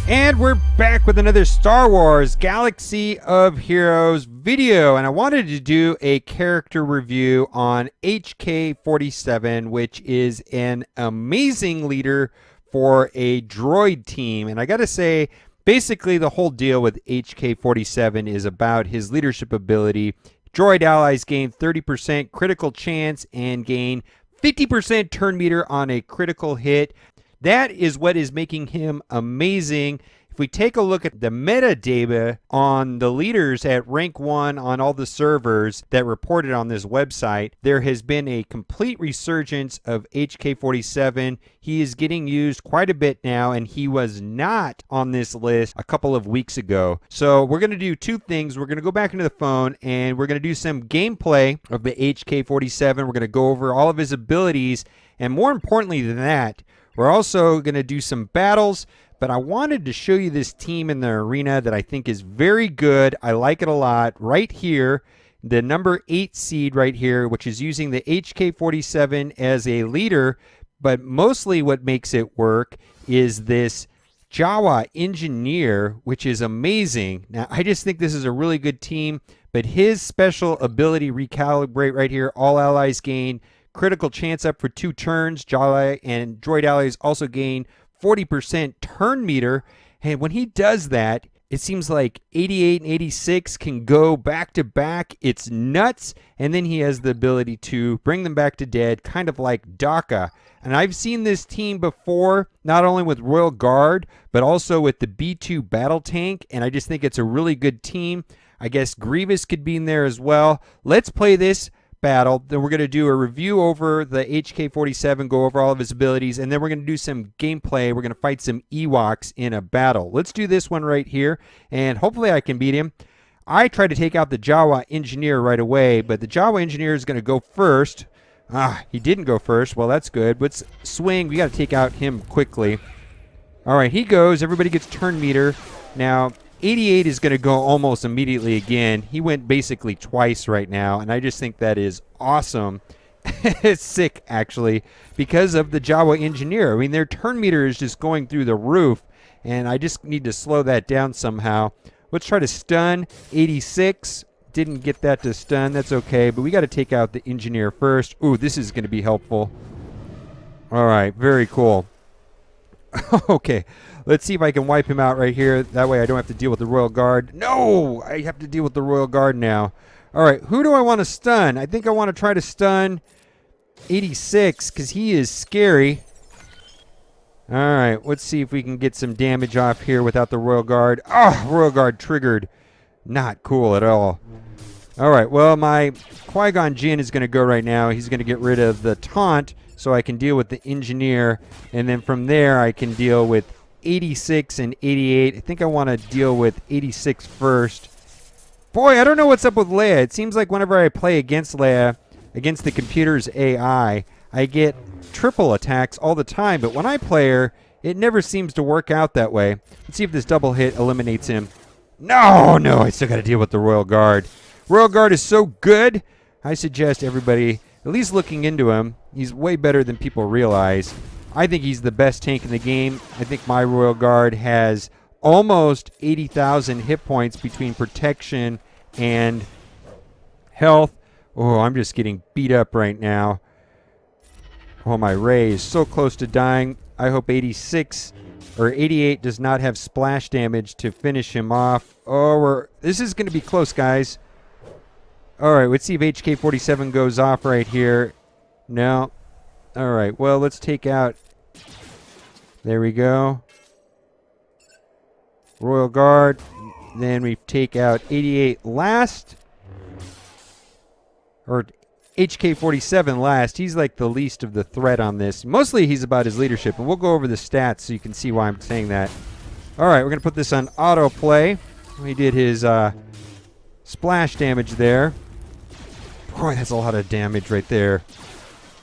And we're back with another Star Wars Galaxy of Heroes video, and I wanted to do a character review on HK-47, which is an amazing leader for a droid team. And I gotta say, basically the whole deal with HK-47 is about his leadership ability. Droid allies gain 30% critical chance and gain 50% turn meter on a critical hit. That is what is making him amazing. If we take a look at the metadata on the leaders at rank 1 on all the servers that reported on this website, there has been a complete resurgence of HK-47. He is getting used quite a bit now, and he was not on this list a couple of weeks ago. So we're going to do two things. We're going to go back into the phone, and we're going to do some gameplay of the HK-47. We're going to go over all of his abilities, and more importantly than that, we're also going to do some battles, but I wanted to show you this team in the arena that I think is very good. I like it a lot. Right here, the number 8 seed right here, which is using the HK-47 as a leader, but mostly what makes it work is this Jawa engineer, which is amazing. Now, I just think this is a really good team, but his special ability, recalibrate right here, all allies gain critical chance up for 2 turns. Jawa and droid allies also gain 40% turn meter. And when he does that, it seems like 88 and 86 can go back to back. It's nuts. And then he has the ability to bring them back to dead, kind of like Daka. And I've seen this team before, not only with Royal Guard, but also with the B2 battle tank. And I just think it's a really good team. I guess Grievous could be in there as well. Let's play this battle. Then we're going to do a review over the HK-47, go over all of his abilities, and then we're going to do some gameplay. We're going to fight some Ewoks in a battle. Let's do this one right here, and hopefully I can beat him. I tried to take out the Jawa engineer right away, but the Jawa engineer is going to go first. He didn't go first. Well, that's good. Let's swing. We got to take out him quickly. All right, he goes. Everybody gets turn meter. Now, 88 is going to go almost immediately again. He went basically twice right now, and I just think that is awesome. It's sick, actually, because of the Jawa engineer. I mean, their turn meter is just going through the roof, and I just need to slow that down somehow. Let's try to stun 86. Didn't get that to stun. That's okay, but we got to take out the engineer first. Ooh, this is going to be helpful. All right, very cool. Okay, let's see if I can wipe him out right here. That way I don't have to deal with the Royal Guard. No, I have to deal with the Royal Guard now. All right, who do I want to stun? I think I want to try to stun 86 because he is scary. All right, let's see if we can get some damage off here without the Royal Guard. Oh, Royal Guard triggered. Not cool at all. All right, well, my Qui-Gon Jinn is going to go right now. He's going to get rid of the taunt, so I can deal with the engineer, and then from there I can deal with 86 and 88. I think I want to deal with 86 first. Boy, I don't know what's up with Leia. It seems like whenever I play against Leia, against the computer's AI, I get triple attacks all the time, but when I play her, it never seems to work out that way. Let's see if this double hit eliminates him. No, I still got to deal with the Royal Guard. Royal Guard is so good. I suggest everybody at least looking into him. He's way better than people realize. I think he's the best tank in the game. I think my Royal Guard has almost 80,000 hit points between protection and health. Oh, I'm just getting beat up right now. Oh, my Rey is so close to dying. I hope 86 or 88 does not have splash damage to finish him off. Oh, this is going to be close, guys. All right, let's see if HK-47 goes off right here. No. All right, well, let's take out... There we go. Royal Guard. Then we take out 88 last. Or HK-47 last. He's like the least of the threat on this. Mostly he's about his leadership, and we'll go over the stats so you can see why I'm saying that. All right, we're going to put this on autoplay. He did his splash damage there. Boy, that's a lot of damage right there.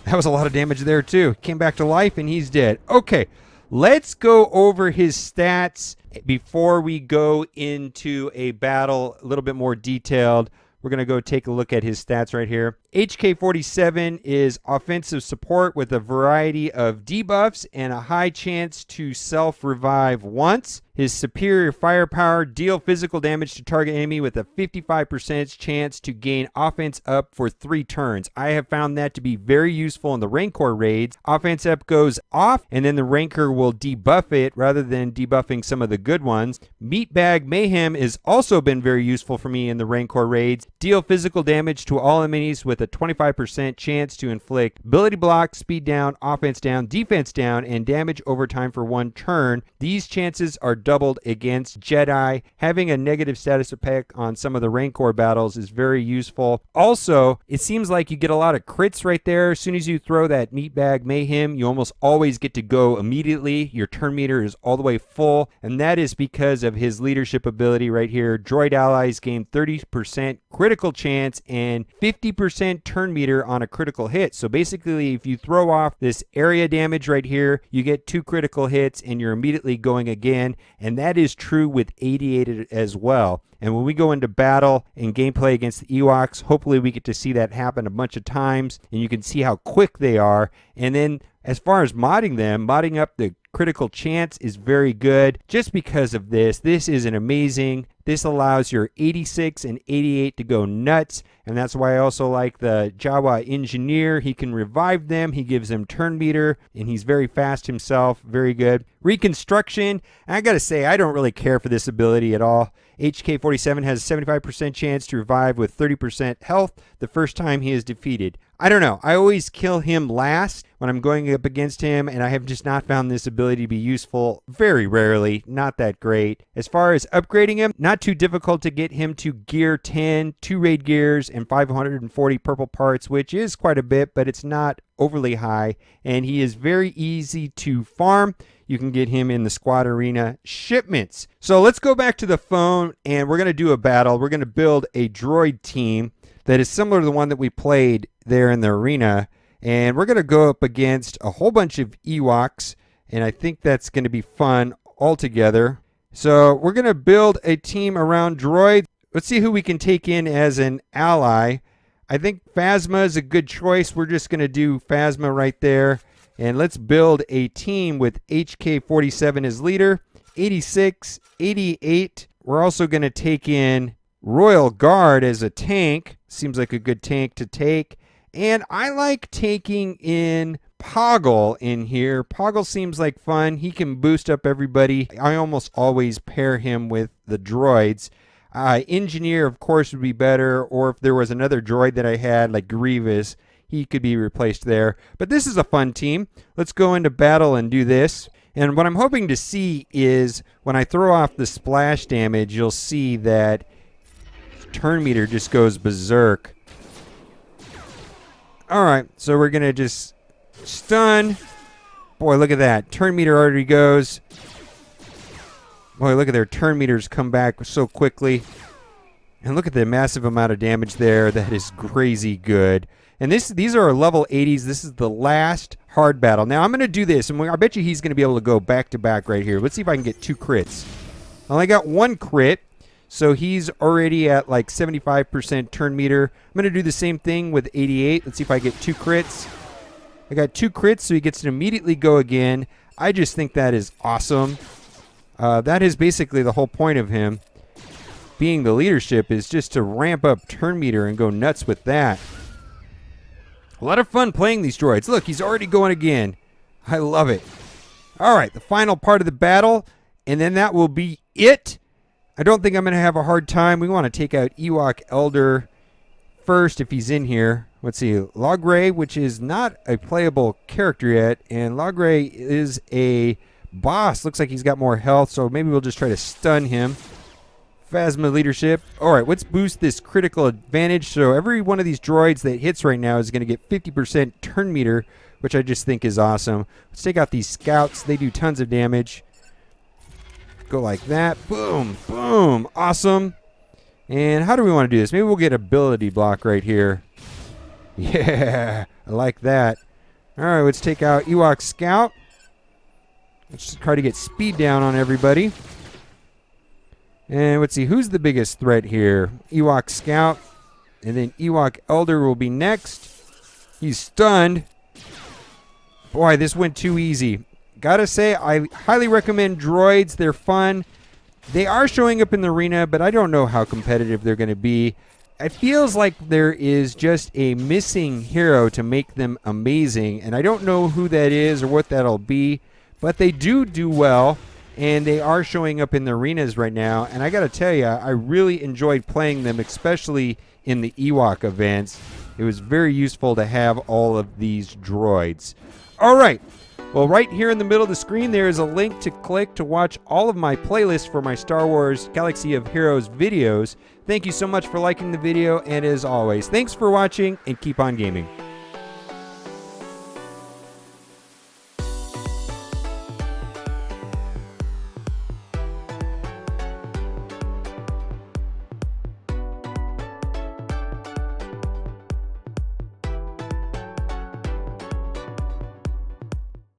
That was a lot of damage there, too. Came back to life, and he's dead. Okay, let's go over his stats before we go into a battle a little bit more detailed. We're going to go take a look at his stats right here. HK-47 is offensive support with a variety of debuffs and a high chance to self-revive once. His superior firepower deal physical damage to target enemy with a 55% chance to gain offense up for 3 turns. I have found that to be very useful in the Rancor raids. Offense up goes off, and then the Rancor will debuff it rather than debuffing some of the good ones. Meatbag Mayhem has also been very useful for me in the Rancor raids. Deal physical damage to all enemies with a 25% chance to inflict ability block, speed down, offense down, defense down, and damage over time for 1 turn. These chances are doubled against Jedi. Having a negative status effect on some of the Rancor battles is very useful. Also, it seems like you get a lot of crits right there. As soon as you throw that Meatbag Mayhem, you almost always get to go immediately. Your turn meter is all the way full, and that is because of his leadership ability right here. Droid allies gain 30% critical chance and 50% turn meter on a critical hit. So basically, if you throw off this area damage right here, you get 2 critical hits and you're immediately going again. And that is true with 88 as well. And when we go into battle and gameplay against the Ewoks, hopefully we get to see that happen a bunch of times, and you can see how quick they are. And then as far as modding them, modding up the critical chance is very good just because of this. This is an amazing. This allows your 86 and 88 to go nuts, and that's why I also like the Jawa Engineer. He can revive them, he gives them turn meter, and he's very fast himself. Very good. Reconstruction, I gotta say, I don't really care for this ability at all. HK-47 has a 75% chance to revive with 30% health the first time he is defeated. I don't know. I always kill him last when I'm going up against him, and I have just not found this ability to be useful. Very rarely. Not that great. As far as upgrading him, not too difficult to get him to gear 10, 2 raid gears, and 540 purple parts, which is quite a bit, but it's not overly high, and he is very easy to farm. You can get him in the squad arena shipments. So let's go back to the phone, and we're going to do a battle. We're going to build a droid team that is similar to the one that we played there in the arena, and we're going to go up against a whole bunch of Ewoks, and I think that's going to be fun altogether. So we're going to build a team around droids. Let's see who we can take in as an ally. I think Phasma is a good choice. We're just going to do Phasma right there. And let's build a team with HK-47 as leader, 86, 88. We're also going to take in Royal Guard as a tank. Seems like a good tank to take. And I like taking in Poggle in here. Poggle seems like fun. He can boost up everybody. I almost always pair him with the droids. Engineer, of course, would be better. Or if there was another droid that I had, like Grievous, he could be replaced there. But this is a fun team. Let's go into battle and do this. And what I'm hoping to see is when I throw off the splash damage, you'll see that turn meter just goes berserk. Alright, so we're going to just stun. Boy, look at that. Turn meter already goes. Boy, look at their turn meters come back so quickly. And look at the massive amount of damage there. That is crazy good. And these are level 80s. This is the last hard battle. Now, I'm going to do this, and I bet you he's going to be able to go back-to-back right here. Let's see if I can get 2 crits. I only got 1 crit, so he's already at like 75% turn meter. I'm going to do the same thing with 88. Let's see if I get 2 crits. I got 2 crits, so he gets to immediately go again. I just think that is awesome. That is basically the whole point of him being the leadership, is just to ramp up turn meter and go nuts with that. A lot of fun playing these droids. Look, he's already going again. I love it. All right, the final part of the battle, and then that will be it. I don't think I'm going to have a hard time. We want to take out Ewok Elder first if he's in here. Let's see. Logray, which is not a playable character yet, and Logray is a boss. Looks like he's got more health, so maybe we'll just try to stun him. Phasma leadership. All right, let's boost this critical advantage. So every one of these droids that hits right now is going to get 50% turn meter, which I just think is awesome. Let's take out these scouts. They do tons of damage. Go like that. Boom, boom. Awesome. And how do we want to do this? Maybe we'll get ability block right here. Yeah, I like that. All right, let's take out Ewok Scout. Let's try to get speed down on everybody. And let's see, who's the biggest threat here? Ewok Scout And then Ewok Elder will be next. He's stunned. Boy, this went too easy. Gotta say, I highly recommend droids. They're fun. They are showing up in the arena, but I don't know how competitive they're going to be. It feels like there is just a missing hero to make them amazing, and I don't know who that is or what that'll be, but they do well, and they are showing up in the arenas right now, and I got to tell you, I really enjoyed playing them, especially in the Ewok events. It was very useful to have all of these droids. All right. Well, right here in the middle of the screen, there is a link to click to watch all of my playlists for my Star Wars Galaxy of Heroes videos. Thank you so much for liking the video, and as always, thanks for watching, and keep on gaming.